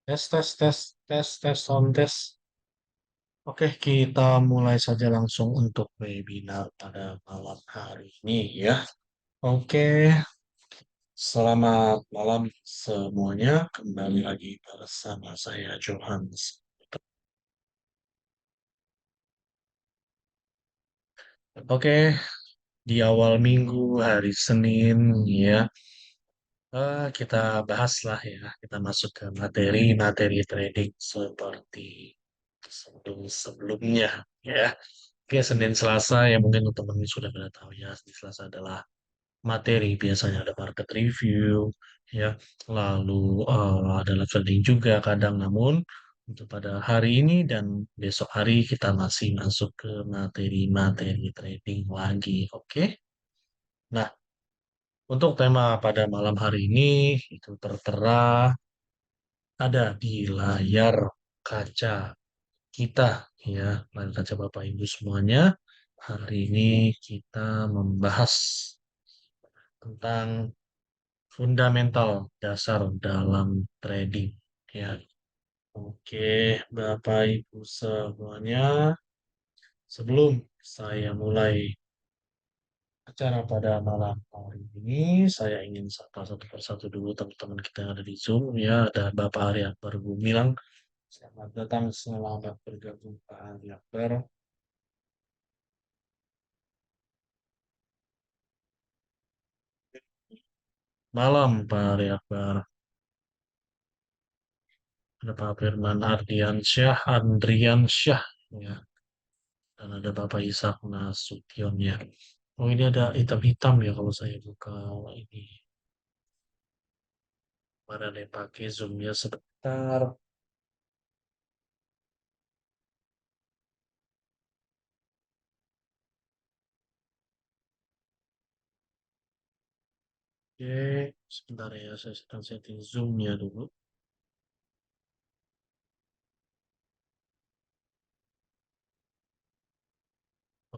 Tes, tes, tes, tes, tes, on tes. Oke, kita mulai saja langsung untuk webinar pada malam hari ini ya. Oke, selamat malam semuanya. Kembali lagi bersama saya Johannes. Oke, di awal minggu hari Senin ya, kita bahas lah ya. Kita masuk ke materi-materi trading seperti sebelum-sebelumnya ya. Oke, Senin Selasa ya mungkin teman-teman sudah pada tahu ya. Senin Selasa adalah materi biasanya ada market review ya, lalu ada live trading juga kadang. Namun untuk pada hari ini dan besok hari kita masih masuk ke materi-materi trading lagi. Oke. Nah, untuk tema pada malam hari ini itu tertera ada di layar kaca kita ya, layar kaca Bapak Ibu semuanya. Hari ini kita membahas tentang fundamental dasar dalam trading ya. Oke, Bapak Ibu semuanya, sebelum saya mulai acara pada malam hari ini, saya ingin sapa satu persatu dulu teman-teman kita yang ada di Zoom ya. Ada Bapak Ari Akbar Gumilang. Selamat datang, selamat bergabung Pak Ari Akbar. Malam Pak Ari Akbar. Ada Pak Firman Ardiansyah, Andriansyah ya. Dan ada Bapak Ishak Nasution ya. Oh ini ada hitam-hitam ya kalau saya buka ini. Mana deh pakai zoomnya sebentar. Oke, sebentar ya saya sedang setting zoomnya dulu.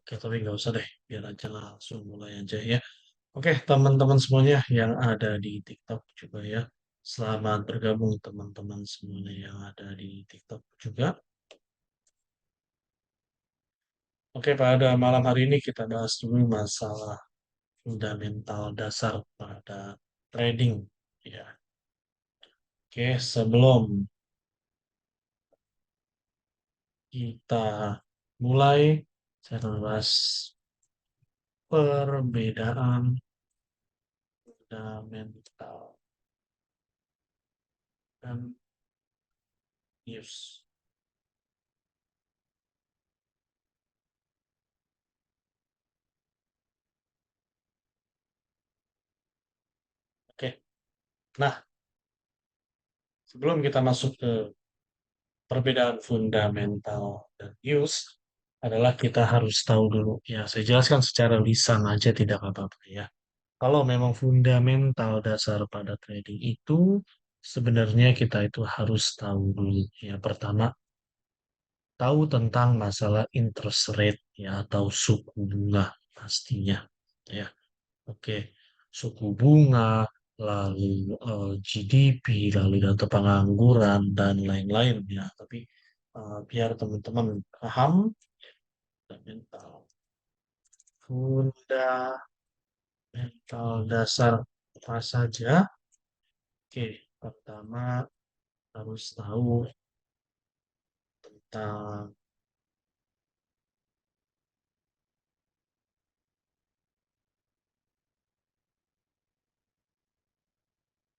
Oke, tapi nggak usah deh, biar aja langsung mulai aja ya. Oke, teman-teman semuanya yang ada di TikTok juga ya. Selamat bergabung teman-teman semuanya yang ada di TikTok juga. Oke, pada malam hari ini kita bahas dulu masalah fundamental dasar pada trading ya. Oke, sebelum kita mulai, saya akan bahas perbedaan fundamental dan news. Oke, nah sebelum kita masuk ke perbedaan fundamental dan news, adalah kita harus tahu dulu ya. Saya jelaskan secara lisan aja tidak apa-apa ya. Kalau memang fundamental dasar pada trading itu sebenarnya kita itu harus tahu dulu ya. Pertama, tahu tentang masalah interest rate ya atau suku bunga pastinya ya. Oke, suku bunga, lalu GDP, lalu data pengangguran dan lain-lain ya. Tapi biar teman-teman paham fundamental, fundamental dasar apa saja. Oke, pertama harus tahu tentang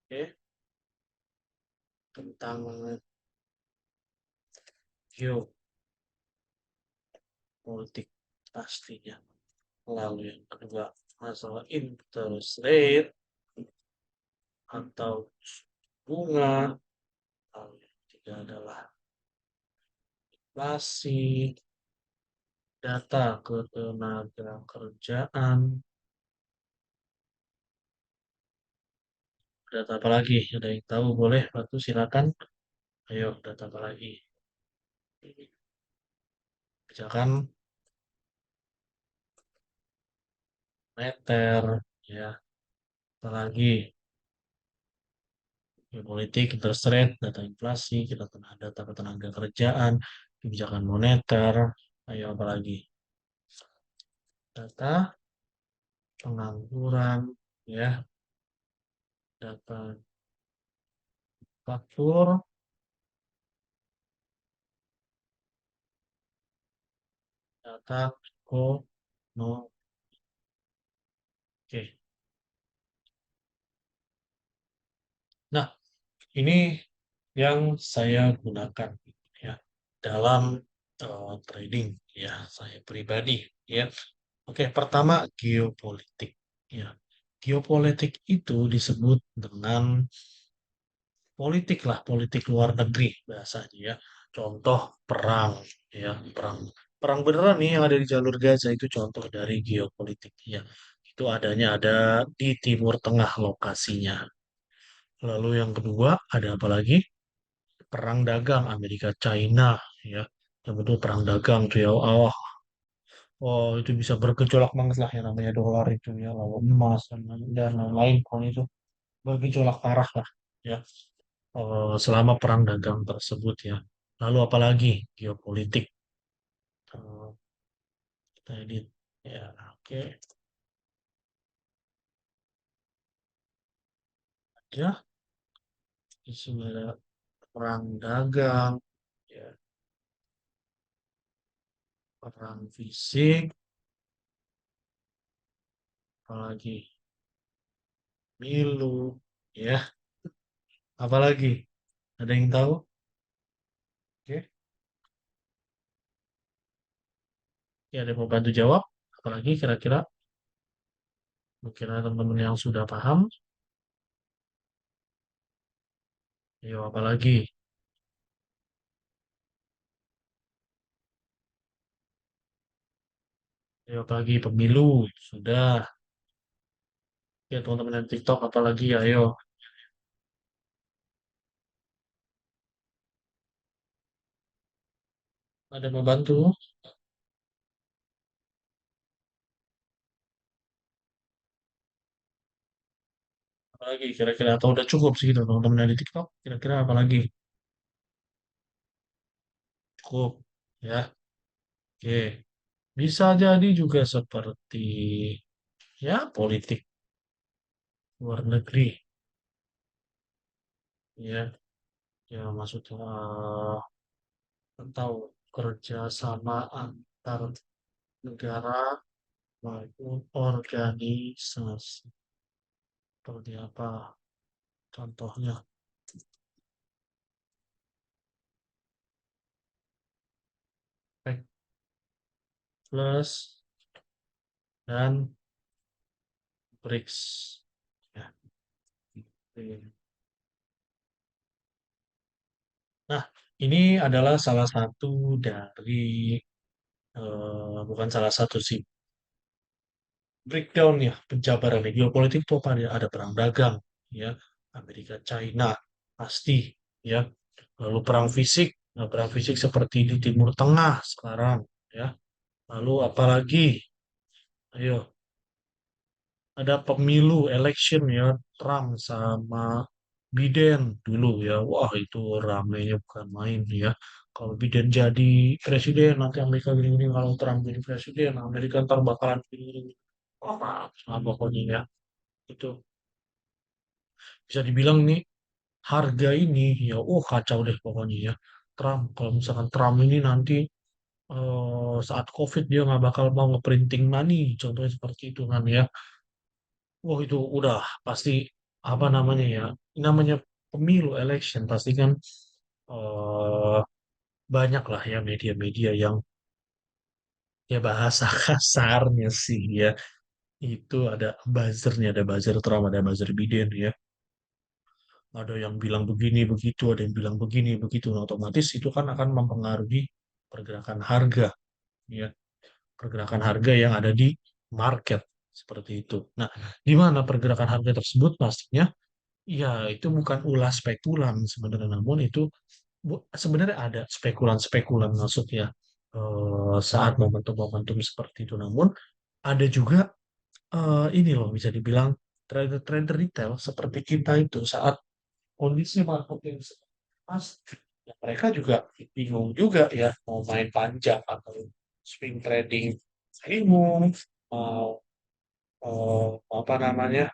oke, tentang geopolitik pastinya. Lalu yang kedua, masalah interest rate atau bunga. Lalu yang ketiga adalah inflasi, data ketenaga kerjaan, data apa lagi? Ada yang tahu boleh bantu silakan. Ayo, data apa lagi? Kebijakan moneter, ya. Apa lagi? Geopolitik, interest rate, data inflasi, kita data ketenaga kerjaan, kebijakan moneter, ayo apa lagi? Data pengangguran, ya, data faktur, data ekonomi. Oke. Nah, ini yang saya gunakan ya dalam trading ya saya pribadi ya. Oke, pertama geopolitik ya. Geopolitik itu disebut dengan politik lah, politik luar negeri bahasanya ya. Contoh perang ya, perang perang beneran nih yang ada di jalur Gaza itu contoh dari geopolitik ya. Itu ada di Timur Tengah lokasinya. Lalu yang kedua ada apa lagi? Perang dagang Amerika China ya. Yang betul perang dagang tuh ya. Oh, itu bisa bergejolak banget lah yang namanya dolar itu ya lawan emas dan lain-lain. Kalau itu bergejolak parah lah ya. Selama perang dagang tersebut ya. Lalu apalagi geopolitik. Eh, kita edit ya, oke. Ya, di sini ada perang dagang, ya, perang fisik, apalagi milu, ya, apalagi ada yang tahu? Oke, ya ada yang mau bantu jawab? Apalagi kira-kira mungkin ada teman-teman yang sudah paham. Ya, apalagi, ya, apalagi pemilu sudah. Ya teman-teman yang TikTok apalagi ayo ada yang mau bantu? Apalagi kira-kira atau udah cukup sih gitu teman-teman yang di TikTok kira-kira apalagi cukup ya. Oke, bisa jadi juga seperti ya politik luar negeri ya, ya maksudnya atau kerjasama antar negara maupun organisasi seperti apa contohnya PEC Plus dan BRICS ya. Oke. Nah, ini adalah salah satu dari bukan salah satu sih breakdown ya penjabaran geopolitik itu apa ada perang dagang ya Amerika China pasti ya lalu perang fisik nah, perang fisik seperti di Timur Tengah sekarang ya lalu apalagi ayo ada pemilu election ya Trump sama Biden dulu ya wah itu ramenya bukan main ya kalau Biden jadi presiden nanti Amerika gini-gini kalau Trump jadi presiden Amerika ntar bakalan gini-gini wah pokoknya ya itu bisa dibilang nih harga ini ya oh kacau deh pokoknya ya Trump kalau misalkan Trump ini nanti saat COVID dia nggak bakal mau ngeprinting money contohnya seperti itu kan ya wah itu udah pasti apa namanya ya namanya pemilu election pasti kan eh, banyak lah ya media-media yang ya bahasa kasarnya sih ya itu ada buzzernya ada buzzer Trump ada buzzer Biden ya ada yang bilang begini begitu, ada yang bilang begini begitu. Nah, otomatis itu kan akan mempengaruhi pergerakan harga, ya, pergerakan harga yang ada di market seperti itu. Nah, di mana pergerakan harga tersebut pastinya, ya itu bukan ulah spekulan sebenarnya, namun itu sebenarnya ada spekulan-spekulan maksudnya saat momentum-momentum seperti itu. Namun ada juga ini loh bisa dibilang trader-trader retail seperti kita itu saat kondisi market yang pas, ya mereka juga bingung juga ya mau main panjang atau swing trading, bingung mau apa namanya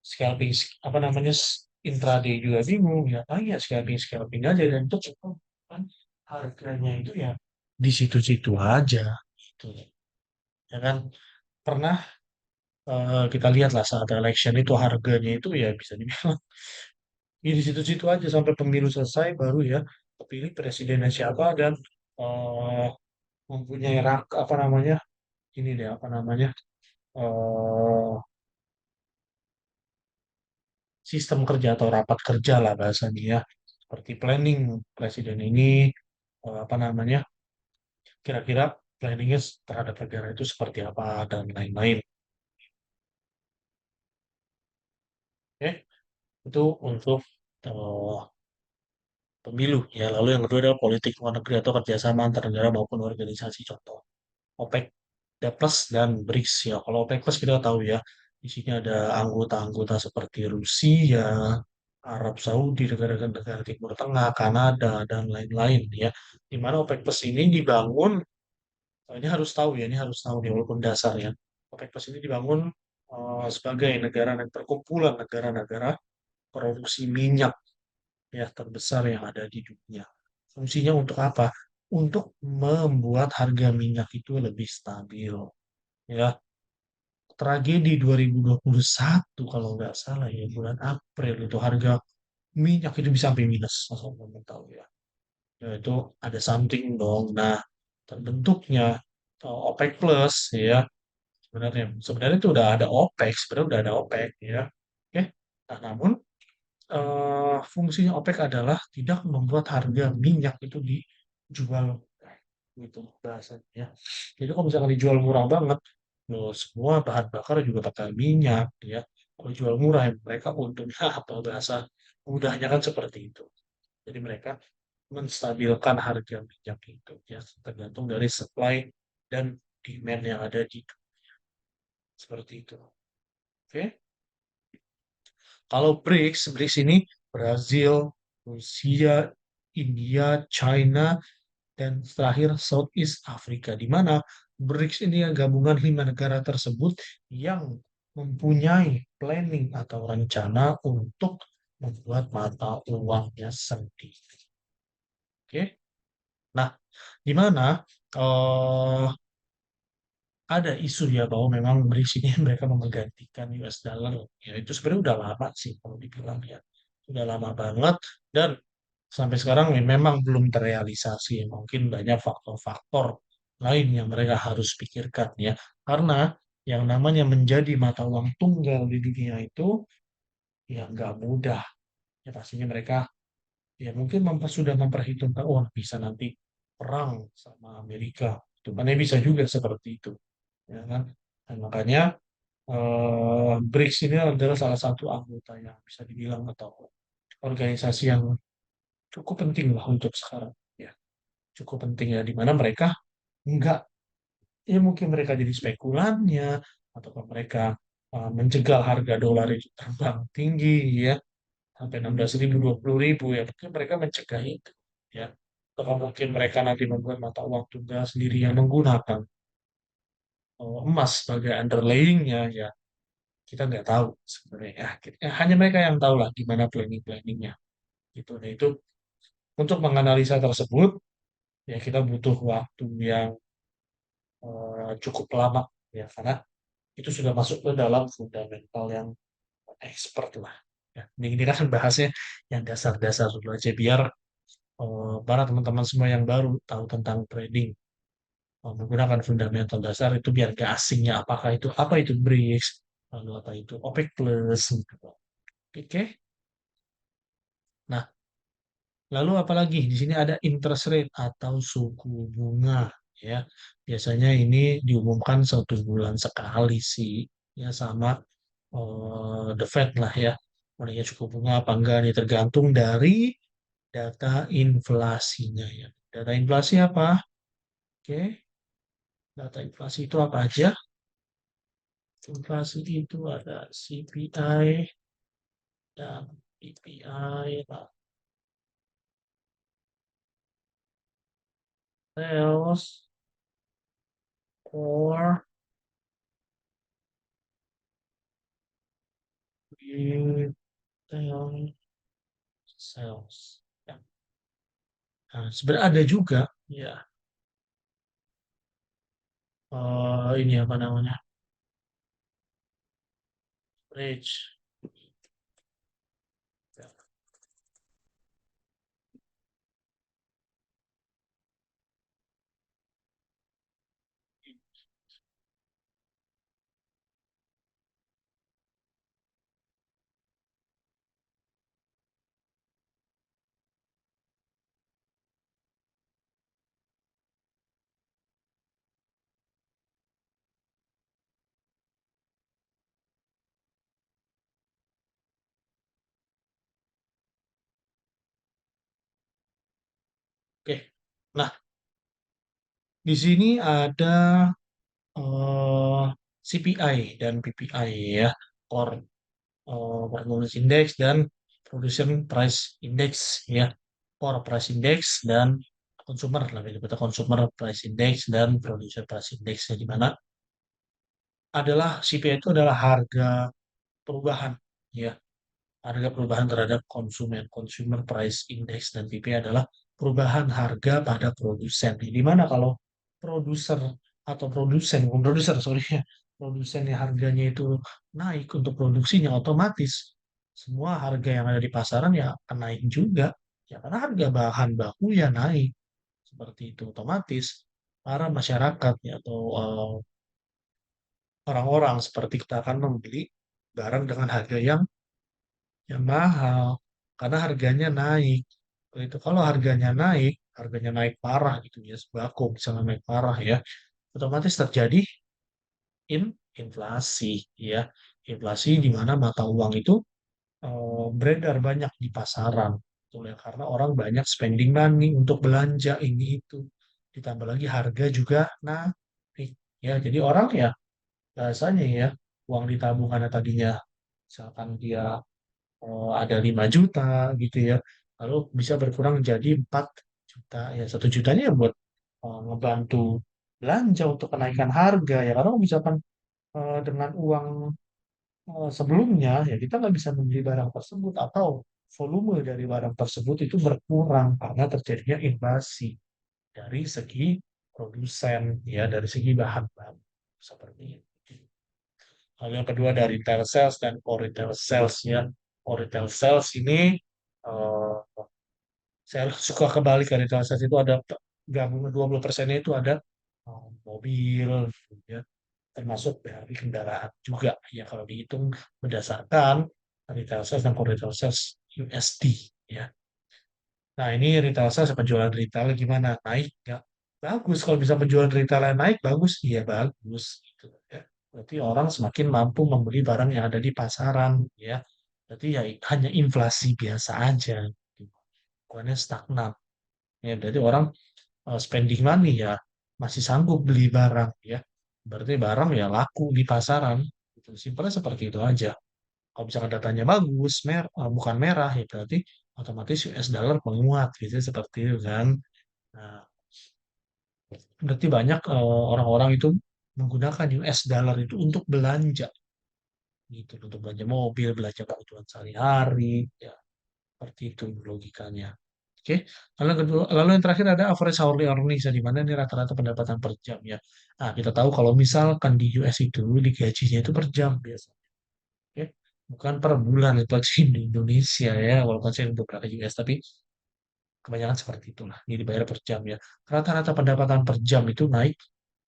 scalping, apa namanya intraday juga bingung ya, ya scalping scalping aja dan itu cukup kan harganya itu ya di situ-situ aja gitu ya kan. Pernah kita lihat lah saat election itu harganya itu ya bisa dibilang ya di situ-situ aja sampai pemilu selesai baru ya kepilih presidennya siapa dan eh, mempunyai apa namanya ini deh apa namanya eh, sistem kerja atau rapat kerja lah bahasanya ya seperti planning presiden ini apa namanya kira-kira planningnya terhadap negara itu seperti apa dan lain-lain. Oke, itu untuk eh, pemilu ya. Lalu yang kedua adalah politik luar negeri atau kerjasama antar negara maupun organisasi, contoh OPEC, Plus dan BRICS ya. Kalau OPEC Plus kita tahu ya, di sini ada anggota-anggota seperti Rusia, Arab Saudi, negara-negara Timur Tengah, Kanada dan lain-lain ya. Di mana OPEC Plus ini dibangun, ini harus tahu ya, ini harus tahu nih walaupun dasar ya. OPEC Plus ini dibangun sebagai negara dan perkumpulan negara-negara produksi minyak ya terbesar yang ada di dunia. Fungsinya untuk apa? Untuk membuat harga minyak itu lebih stabil. Ya, tragedi 2021 kalau nggak salah ya bulan April itu harga minyak itu bisa sampai minus, asal kamu tahu ya. Ya itu ada something dong. Nah, terbentuknya OPEC Plus ya sebenarnya sebenarnya itu udah ada OPEC, sebenarnya udah ada OPEC ya. Oke. Nah, namun fungsinya OPEC adalah tidak membuat harga minyak itu dijual gitu bahasanya. Ya. Jadi kalau misalkan dijual murah banget, loh, semua bahan bakar juga pakai minyak, ya. Kalau jual murah, ya mereka untungnya apa bahasa mudahnya kan seperti itu. Jadi mereka menstabilkan harga minyak itu, ya tergantung dari supply dan demand yang ada di seperti itu. Oke. Kalau BRICS, BRICS ini Brazil, Rusia, India, China, dan terakhir Southeast Africa, di mana BRICS ini yang gabungan 5 negara tersebut yang mempunyai planning atau rencana untuk membuat mata uangnya sendiri. Oke, nah di mana eh, ada isu ya bahwa memang BRICS ini mereka mau menggantikan US dollar. Ya itu sebenarnya udah lama sih kalau dibilang ya, udah lama banget dan sampai sekarang ya memang belum terrealisasi. Mungkin banyak faktor-faktor lain yang mereka harus pikirkan ya. Karena yang namanya menjadi mata uang tunggal di dunia itu ya nggak mudah. Ya pastinya mereka ya mungkin sudah memperhitungkan, oh bisa nanti perang sama Amerika. Itu mana bisa juga seperti itu. Ya kan? Dan makanya BRICS ini adalah salah satu anggota yang bisa dibilang atau organisasi yang cukup penting lah untuk sekarang. Ya cukup penting ya, di mana mereka enggak, ya mungkin mereka jadi spekulannya, atau mereka menjegal harga dolar itu terbang tinggi ya, sampai 16.000, 20.000 ya, mungkin mereka mencegah itu ya. Atau mungkin mereka nanti membuat mata uang tunggal sendiri yang menggunakan emas sebagai underlayingnya ya, kita nggak tahu sebenarnya ya, hanya mereka yang tahu lah gimana planningnya gitu. Nah itu untuk menganalisa tersebut ya kita butuh waktu yang cukup lama ya karena itu sudah masuk ke dalam fundamental yang expert lah. Ya, ini kan bahasnya yang dasar-dasar dulu aja biar para teman-teman semua yang baru tahu tentang trading menggunakan fundamental dasar itu biar gak asingnya apakah itu apa itu BRICS lalu apa itu OPEC Plus gitu. Oke. Nah, lalu apalagi di sini ada interest rate atau suku bunga ya. Biasanya ini diumumkan 1 bulan sekali sih ya sama the Fed lah ya. Mereka cukup bunga apa enggak nih tergantung dari data inflasinya ya. Data inflasi apa? Oke, data inflasi itu apa aja? Inflasi itu ada CPI dan PPI, lah, sales, core, retail, sales. Ya. Nah, sebenarnya ada juga, ya, ini apa namanya, rate. Ya. Oke, nah di sini ada CPI dan PPI ya, Core Performance Index dan Production Price Index ya, Core Price Index dan consumer, lebih disebutnya Consumer Price Index dan Producer Price Index, ya, di mana adalah CPI itu adalah harga perubahan ya, harga perubahan terhadap konsumen, Consumer Price Index, dan PPI adalah perubahan harga pada produsen. Di mana kalau produser atau produsen, sorry ya, produsen yang harganya itu naik untuk produksinya, otomatis semua harga yang ada di pasaran ya akan naik juga. Ya karena harga bahan baku ya naik. Seperti itu otomatis para masyarakat ya, atau orang-orang seperti kita akan membeli barang dengan harga yang mahal karena harganya naik. Itu kalau harganya naik parah gitu ya, sembako misalnya naik parah ya, otomatis terjadi inflasi ya. Inflasi di mana mata uang itu beredar banyak di pasaran. Betul ya, karena orang banyak spending money untuk belanja ini itu. Ditambah lagi harga juga naik ya. Jadi orang ya rasanya ya, uang di tabungannya tadinya misalkan dia ada 5 juta gitu ya, lalu bisa berkurang jadi 4 juta, ya 1 jutanya ya buat ngebantu belanja untuk kenaikan harga ya, karena kalau misalkan dengan uang sebelumnya ya kita nggak bisa membeli barang tersebut, atau volume dari barang tersebut itu berkurang karena terjadinya inflasi dari segi produsen ya, dari segi bahan baku seperti itu. Lalu yang kedua dari retail sales dan core retail sales ya. Core retail sales ini eh, saya suka kebalik, ke retail sales itu ada gabungan 20%-nya itu ada mobil gitu ya, termasuk dari kendaraan juga ya kalau dihitung berdasarkan retail sales dan core retail sales USD ya. Nah ini retail sales, penjualan retail gimana? Naik nggak? Bagus, kalau bisa penjualan retailnya naik, bagus. Iya bagus. Gitu, ya. Berarti orang semakin mampu membeli barang yang ada di pasaran. Ya. Berarti ya hanya inflasi biasa aja. Bukannya stagnan. Ya, berarti orang spending money ya masih sanggup beli barang. Ya. Berarti barang ya laku di pasaran. Gitu. Simpelnya seperti itu aja. Kalau misalkan datanya bagus, bukan merah, ya berarti otomatis US dollar menguat gitu, seperti itu kan. Nah, berarti banyak orang-orang itu menggunakan US dollar itu untuk belanja gitu, untuk belanja mobil, belanja kebutuhan sehari-hari, ya seperti itu logikanya. Oke, lalu yang terakhir ada average hourly earnings, di mana ini rata-rata pendapatan per jam ya. Nah, kita tahu kalau misalkan di US itu di gajinya itu per jam biasanya. Oke, bukan per bulan seperti di Indonesia ya, walaupun saya untuk berapa US, tapi kebanyakan seperti itulah. Ini dibayar per jam ya. Rata-rata pendapatan per jam itu naik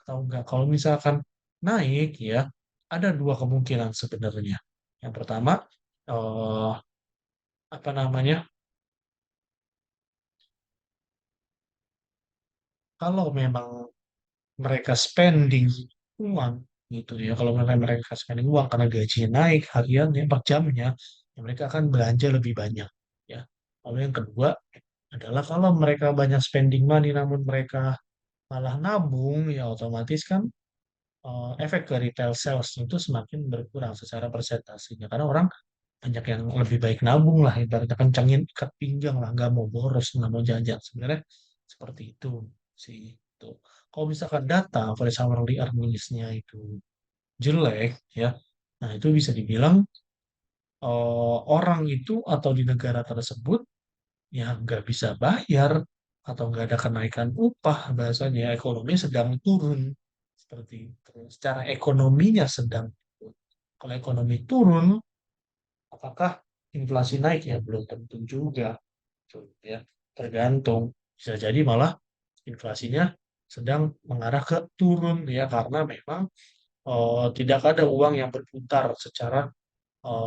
atau enggak? Kalau misalkan naik ya, ada dua kemungkinan sebenarnya. Yang pertama, eh, apa namanya? Kalau memang mereka spending uang gitu ya, kalau mereka spending uang karena gajinya naik harian ya per jamnya, ya mereka akan belanja lebih banyak ya. Lalu yang kedua adalah kalau mereka banyak spending money namun mereka malah nabung, ya otomatis kan efek ke retail sales itu semakin berkurang secara persentasenya karena orang banyak yang lebih baik nabung lah ibaratnya kencangin ikat pinggang lah nggak mau boros nggak mau jajan sebenarnya seperti itu sih itu kalau misalkan data pada summary earningsnya itu jelek ya nah itu bisa dibilang orang itu atau di negara tersebut ya nggak bisa bayar atau nggak ada kenaikan upah bahasanya ekonomi sedang turun seperti itu secara ekonominya sedang turun. Kalau ekonomi turun apakah inflasi naik ya belum tentu juga tuh, ya tergantung bisa jadi malah inflasinya sedang mengarah ke turun ya karena memang tidak ada uang yang berputar secara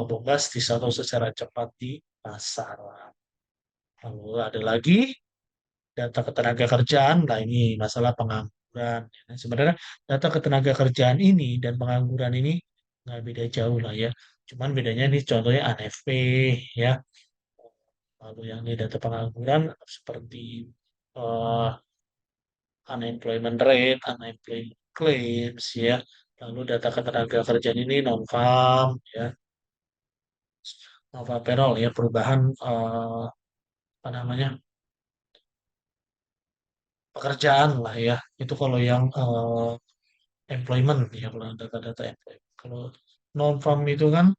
bombastis atau secara cepat di pasar. Lalu ada lagi data ketenaga kerjaan, nah ini masalah pengangguran. Ya. Sebenarnya data ketenaga kerjaan ini dan pengangguran ini nggak beda jauh lah ya. Cuman bedanya ini contohnya ANFP ya. Lalu yang di data pengangguran seperti eh, unemployment rate, unemployment claims ya. Lalu data ketenaga kerjaan ini non-farm ya, non-farm payroll ya perubahan apa namanya pekerjaan lah ya. Itu kalau yang employment ya kalau data-data employment. Kalau non-farm itu kan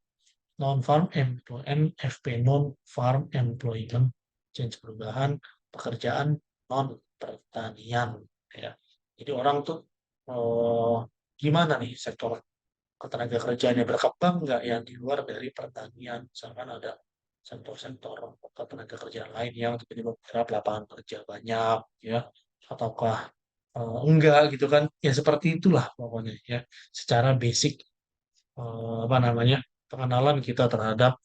non-farm employment NFP non-farm employment change perubahan pekerjaan non pertanian ya. Jadi orang tuh eh, gimana nih sektor ketenaga kerjaannya berkembang nggak yang di luar dari pertanian misalkan ada sektor-sektor ketenaga kerjaan lain yang tiba-tiba menyerap lapangan kerja banyak ya ataukah enggak gitu kan ya seperti itulah pokoknya ya secara basic apa namanya pengenalan kita terhadap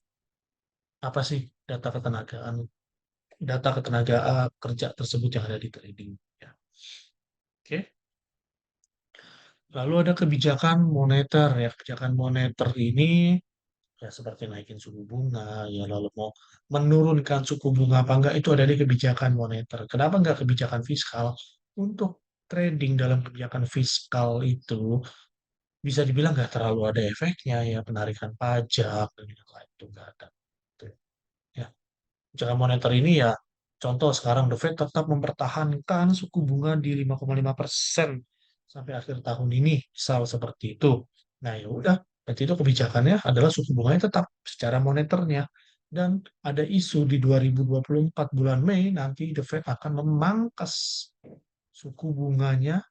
apa sih data ketenagaan data ketenaga kerja tersebut yang ada di trading ya oke. Lalu ada kebijakan moneter ya kebijakan moneter ini ya seperti naikin suku bunga ya lalu mau menurunkan suku bunga apa enggak itu ada di kebijakan moneter kenapa enggak kebijakan fiskal untuk trading dalam kebijakan fiskal itu bisa dibilang nggak terlalu ada efeknya ya penarikan pajak dan yang lain itu nggak ada. Tuh, ya. Kebijakan moneter ini ya contoh sekarang The Fed tetap mempertahankan suku bunga di 5,5% sampai akhir tahun ini misal seperti itu. Nah ya udah berarti itu kebijakannya adalah suku bunganya tetap secara moneternya dan ada isu di 2024 bulan Mei nanti The Fed akan memangkas suku bunganya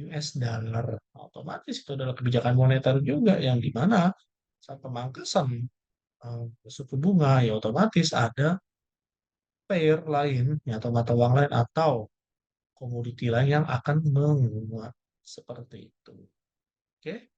US dollar. Otomatis itu adalah kebijakan moneter juga yang di mana saat pemangkasan suku bunga ya otomatis ada pair lain ya, atau mata uang lain atau komoditi lain yang akan menguat seperti itu. Oke,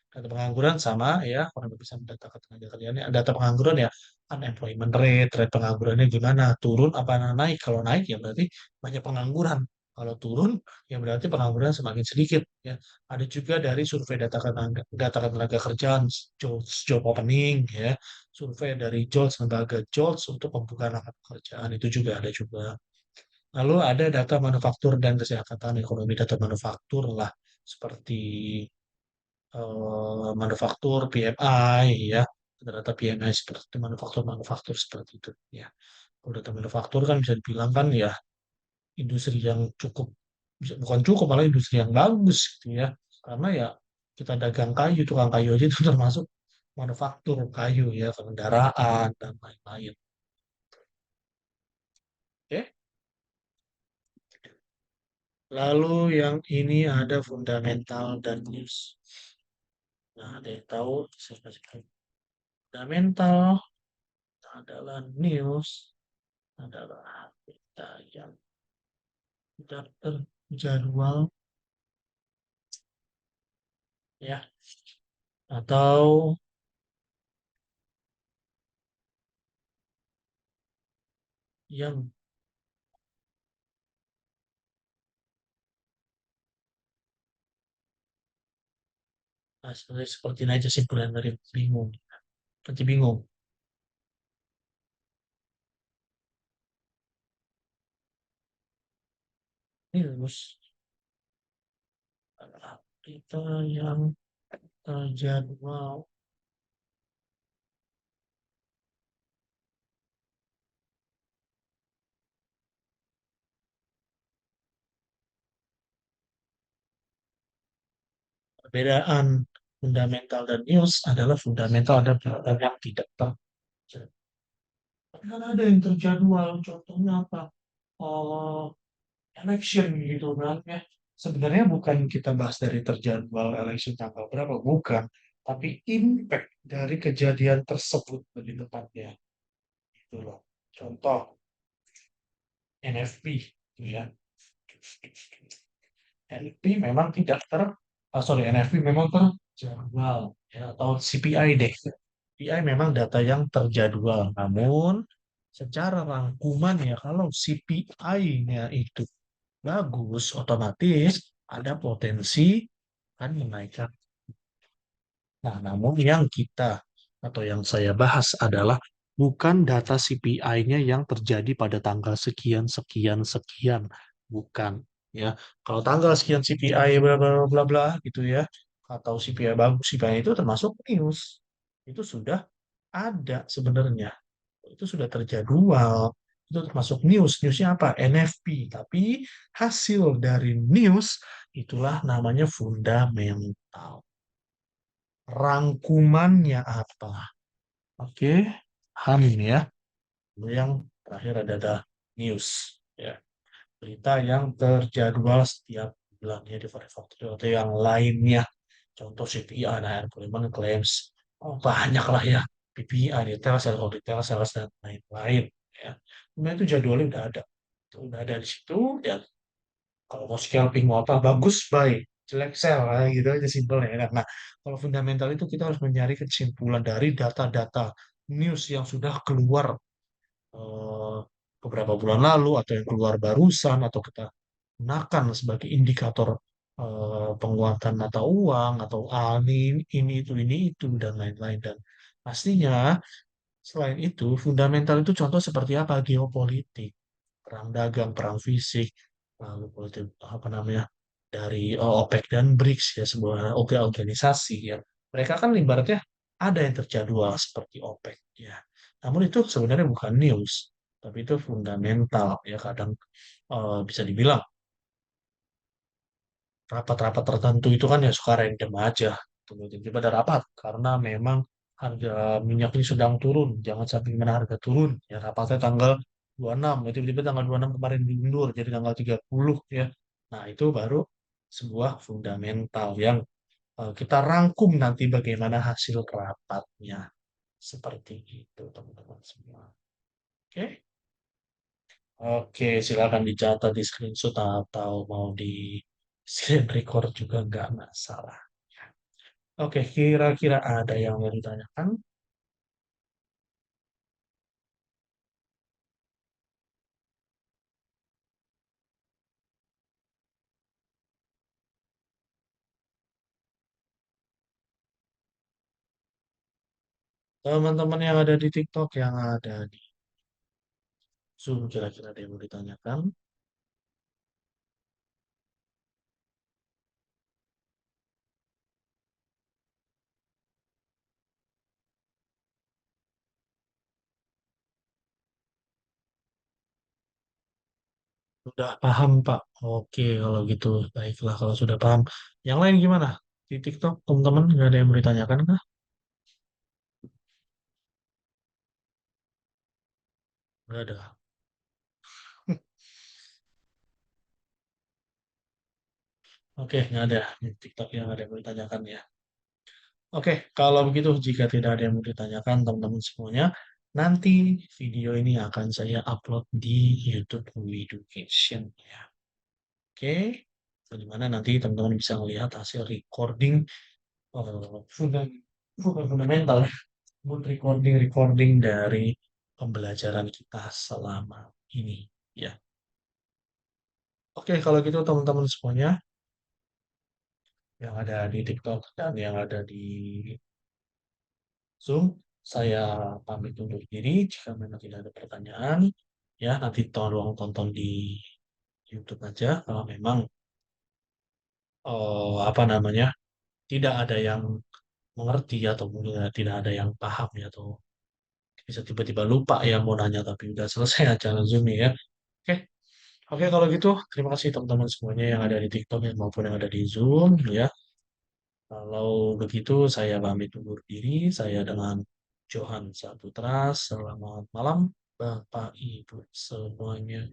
data pengangguran sama ya, orang bisa mendata tenaga kerjaan. Data pengangguran ya, unemployment rate, rate penganggurannya gimana, turun apa naik? Kalau naik ya berarti banyak pengangguran. Kalau turun ya berarti pengangguran semakin sedikit. Ya, ada juga dari survei data ketenaga kerjaan, job opening, ya, survei dari JOLTS, lembaga JOLTS untuk pembukaan lapangan pekerjaan itu juga ada juga. Lalu ada data manufaktur dan kesehatan ekonomi data manufaktur lah seperti manufaktur PMI ya data PMI seperti itu manufaktur seperti itu ya kalau data manufaktur kan bisa dibilang kan ya industri yang cukup bukan cukup malah industri yang bagus gitu ya karena ya kita dagang kayu tukang kayu aja itu termasuk manufaktur kayu ya kendaraan dan lain-lain oke lalu yang ini ada fundamental dan news nah ada yang tahu saya kasih tahu fundamental adalah news adalah berita yang tidak terjadwal ya atau yang seperti ini aja simpulan dari bingung nanti bingung ini terus Berita yang terjadwal. Perbedaan fundamental dan news adalah fundamental ada berita yang tidak terjadwal. Kan ada yang terjadwal, contohnya apa? Oh, election gitu kan ya. Sebenarnya bukan kita bahas dari terjadwal election tanggal berapa, bukan. Tapi impact dari kejadian tersebut lebih tepatnya. Gitu loh. Contoh, NFP. Gitu ya. NFP memang tidak sorry, NFP memang terjadwal. Ya, atau CPI deh. CPI memang data yang terjadwal. Namun, secara rangkuman ya, kalau CPI-nya itu bagus, otomatis ada potensi kan menaikkan. Nah, namun yang kita atau yang saya bahas adalah bukan data CPI-nya yang terjadi pada tanggal sekian, sekian, sekian. Bukan. Ya, kalau tanggal sekian CPI bla bla bla bla gitu ya, atau CPI bagus, CPI itu termasuk news. Itu sudah ada sebenarnya. Itu sudah terjadwal. Itu termasuk news. Newsnya apa? NFP. Tapi hasil dari news itulah namanya fundamental. Rangkumannya apa? Oke, paham ini ya. Lalu yang terakhir ada news. Ya, berita yang terjadwal setiap bulannya di Variable Factory atau yang lainnya. Contoh CPI, nah Employment Claims. Oh, banyak lah ya. PPI, detail, sales, detail, sales, dan lain-lain. Ya. Sebenarnya itu jadwalnya udah ada. Itu udah ada di situ. Dan kalau mau scalping mau apa, bagus, baik. Jelek, sell. Nah, gitu aja simpelnya. Nah, kalau fundamental itu kita harus mencari kesimpulan dari data-data news yang sudah keluar eh, beberapa bulan lalu atau yang keluar barusan atau kita gunakan sebagai indikator penguatan mata uang atau ini itu dan lain-lain dan pastinya selain itu fundamental itu contoh seperti apa geopolitik perang dagang perang fisik lalu politik apa namanya dari OPEC dan BRICS ya sebuah organisasi ya mereka kan ibaratnya ada yang terjadwal seperti OPEC ya namun itu sebenarnya bukan news tapi itu fundamental ya kadang bisa dibilang rapat-rapat tertentu itu kan ya suka random aja. Tiba-tiba ada rapat karena memang harga minyak ini sedang turun. Jangan sampai mana harga turun. Ya rapatnya tanggal 26. Ya, tiba-tiba tanggal 26 kemarin diundur jadi tanggal 30 ya. Nah, itu baru sebuah fundamental yang kita rangkum nanti bagaimana hasil rapatnya. Seperti itu, teman-teman semua. Oke? Oke, silakan dicatat di screenshot atau mau di screen record juga nggak masalah. Oke, kira-kira ada yang mau ditanyakan? Teman-teman yang ada di TikTok, yang ada di Zoom, kira-kira ada yang mau ditanyakan? Sudah paham, Pak? Oke, kalau gitu, baiklah kalau sudah paham. Yang lain gimana? Di TikTok, teman-teman, nggak ada yang mau ditanyakan kah? Nggak ada. Oke, nggak ada. Di TikTok yang ada yang mau ditanyakan ya. Oke, kalau begitu jika tidak ada yang mau ditanyakan teman-teman semuanya, nanti video ini akan saya upload di YouTube Education ya. Oke, di mana nanti teman-teman bisa melihat hasil recording funda- bukan fundamental, ya, but recording dari pembelajaran kita selama ini ya. Oke, kalau gitu teman-teman semuanya yang ada di TikTok dan yang ada di Zoom, saya pamit undur diri. Jika memang tidak ada pertanyaan, ya nanti tolong tonton di YouTube aja. Kalau memang apa namanya, tidak ada yang mengerti atau mungkin tidak ada yang paham ya, atau bisa tiba-tiba lupa ya mau nanya tapi udah selesai acara Zoom ya. Oke, oke kalau gitu terima kasih teman-teman semuanya yang ada di TikTok ya, maupun yang ada di Zoom ya. Kalau begitu saya pamit undur diri. Saya dengan Johan Saputra. Selamat malam Bapak Ibu semuanya.